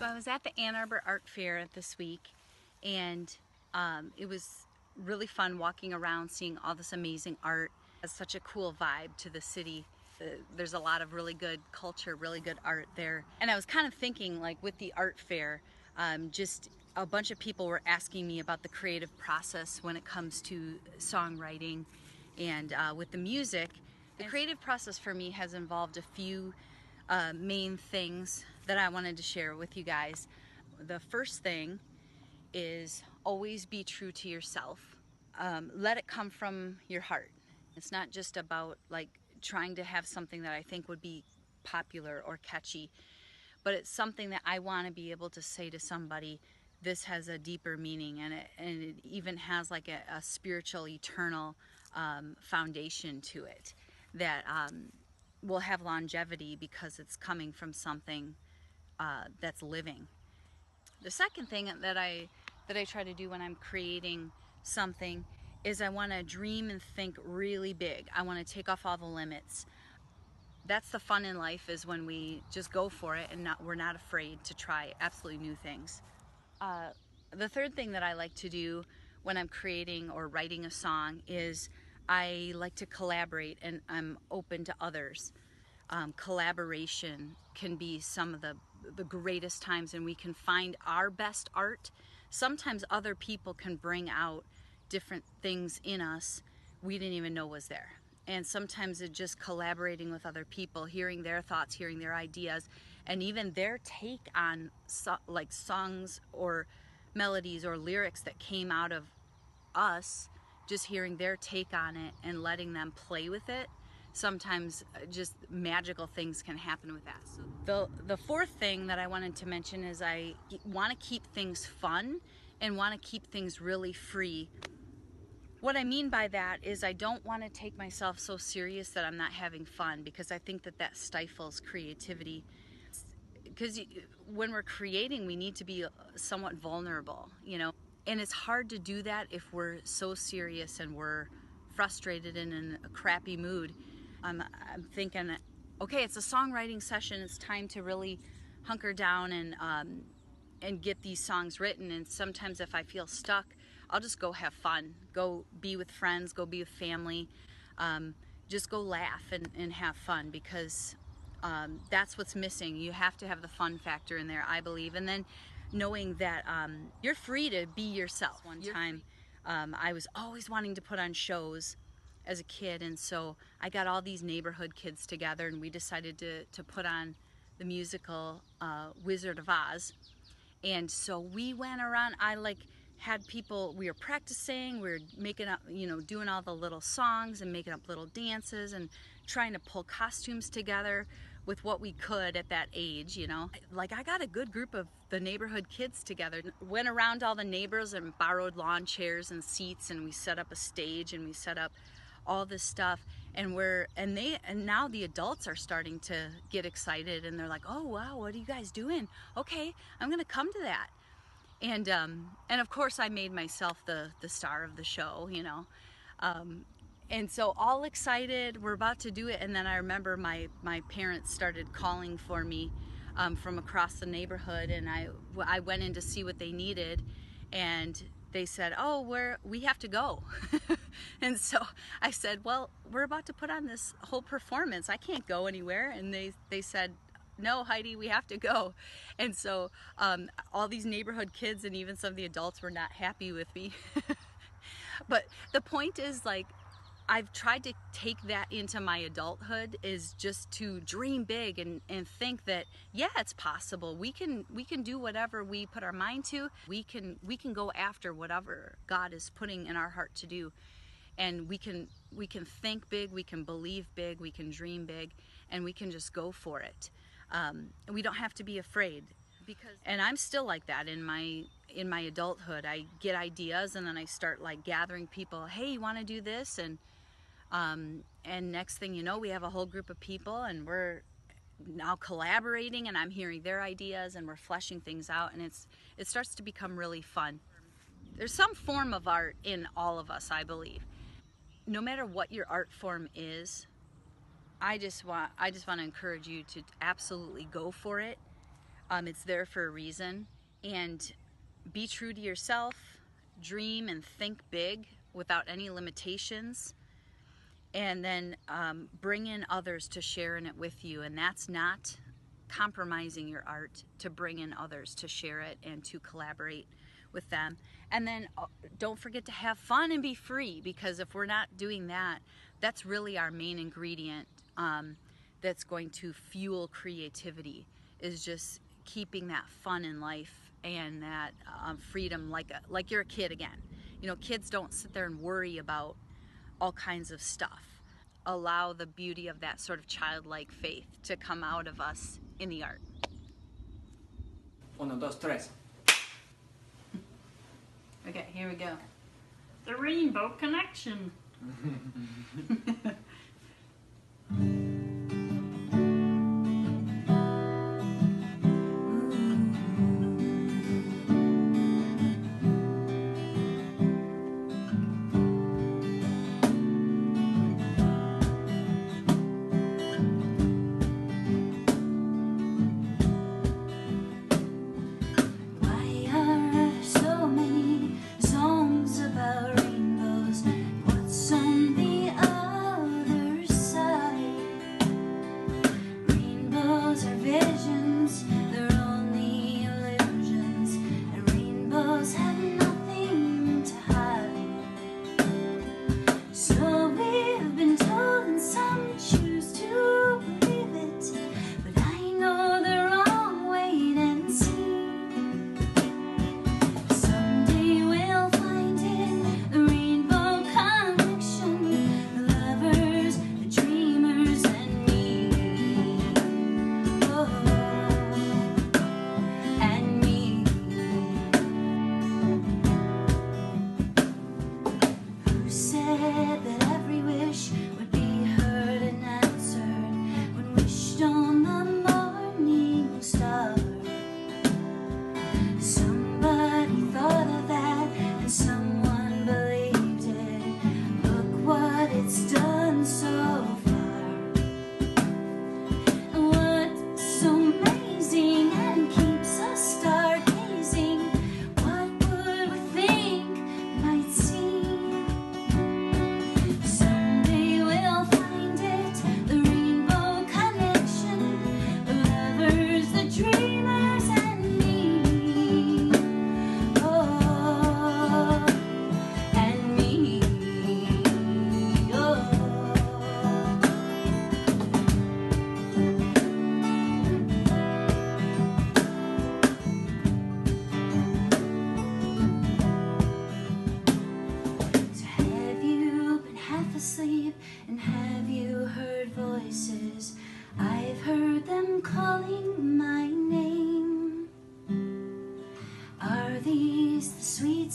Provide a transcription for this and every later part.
So I was at the Ann Arbor Art Fair this week, and it was really fun walking around, seeing all this amazing art. It's such a cool vibe to the city. There's a lot of really good culture, really good art there. And I was kind of thinking, like with the art fair, just a bunch of people were asking me about the creative process when it comes to songwriting and with the music. The creative process for me has involved a few main things that I wanted to share with you guys. The first thing is always be true to yourself. Let it come from your heart. It's not just about like trying to have something that I think would be popular or catchy, but it's something that I want to be able to say to somebody, this has a deeper meaning, and it even has like a spiritual, eternal foundation to it that will have longevity because it's coming from something that's living. The second thing that I try to do when I'm creating something is I want to dream and think really big. I want to take off all the limits. That's the fun in life, is when we just go for it and we're not afraid to try absolutely new things. The third thing that I like to do when I'm creating or writing a song is I like to collaborate, and I'm open to others. Collaboration can be some of the greatest times, and we can find our best art. Sometimes other people can bring out different things in us we didn't even know was there. And sometimes it's just collaborating with other people, hearing their thoughts, hearing their ideas, and even their take on like songs or melodies or lyrics that came out of us, just hearing their take on it and letting them play with it. Sometimes just magical things can happen with that. So the fourth thing that I wanted to mention is I want to keep things fun and want to keep things really free. What I mean by that is I don't want to take myself so serious that I'm not having fun, because I think that stifles creativity. Because when we're creating, we need to be somewhat vulnerable, you know? And it's hard to do that if we're so serious and we're frustrated and in a crappy mood. I'm thinking, okay, it's a songwriting session. It's time to really hunker down and get these songs written. And sometimes if I feel stuck, I'll just go have fun, go be with friends, go be with family, just go laugh and have fun, because that's what's missing. You have to have the fun factor in there, I believe. And then knowing that you're free to be yourself. One time I was always wanting to put on shows as a kid, and so I got all these neighborhood kids together, and we decided to put on the musical Wizard of Oz. And so we went around, I like had people, we were practicing, we were making up, you know, doing all the little songs and making up little dances and trying to pull costumes together with what we could at that age, you know. Like, I got a good group of the neighborhood kids together, went around all the neighbors and borrowed lawn chairs and seats, and we set up a stage and we set up all this stuff, and now the adults are starting to get excited, and they're like, oh wow, what are you guys doing? Okay, I'm gonna come to that. And of course I made myself the star of the show, you know. And so all excited, we're about to do it, and then I remember my parents started calling for me from across the neighborhood, and I went in to see what they needed, and they said, oh, we have to go. And so I said, well, we're about to put on this whole performance, I can't go anywhere. And they said, no, Heidi, we have to go. And so all these neighborhood kids and even some of the adults were not happy with me. But the point is, like, I've tried to take that into my adulthood, is just to dream big and think that, yeah, it's possible. We can do whatever we put our mind to. We can go after whatever God is putting in our heart to do. And we can think big, we can believe big, we can dream big, and we can just go for it. We don't have to be afraid. And I'm still like that in my adulthood. I get ideas, and then I start like gathering people. Hey, you want to do this? And next thing you know, we have a whole group of people, and we're now collaborating, and I'm hearing their ideas, and we're fleshing things out, and it starts to become really fun. There's some form of art in all of us, I believe. No matter what your art form is, I just want to encourage you to absolutely go for it. It's there for a reason. And be true to yourself, dream and think big without any limitations, and then bring in others to share in it with you. And that's not compromising your art, to bring in others to share it and to collaborate with them. And then don't forget to have fun and be free, because if we're not doing that, that's really our main ingredient that's going to fuel creativity, is just keeping that fun in life and that freedom, like you're a kid again. You know, kids don't sit there and worry about all kinds of stuff. Allow the beauty of that sort of childlike faith to come out of us in the art. 1, 2, 3. Okay, here we go. The Rainbow Connection.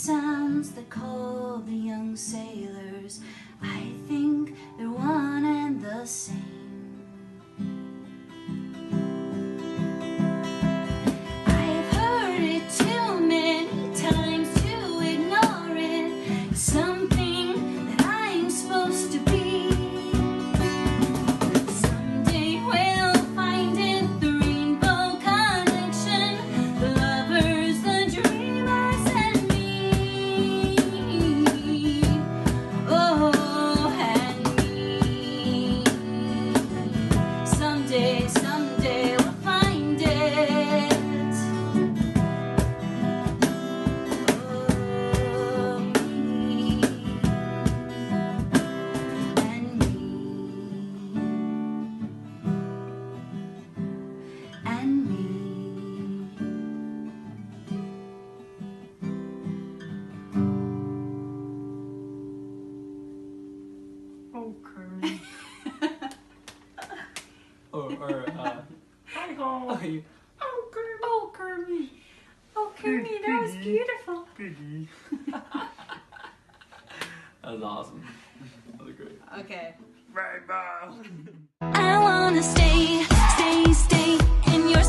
sounds that call the young sailors. I think they're one and the same. I've heard it too many times to ignore it. It's something that I'm supposed to be. Someday we'll find it, the rainbow connection, the lovers, the dreamers, and me. Oh, and me. Someday we'll find it. Oh, me and me and me. Oh, Kermit. Hi-ho. Oh, you, Oh, Kermit. Oh, Kermit. Oh, Kermit, that was beautiful. piggy. That was awesome. That was great. Okay. Rainbow. I wanna stay in your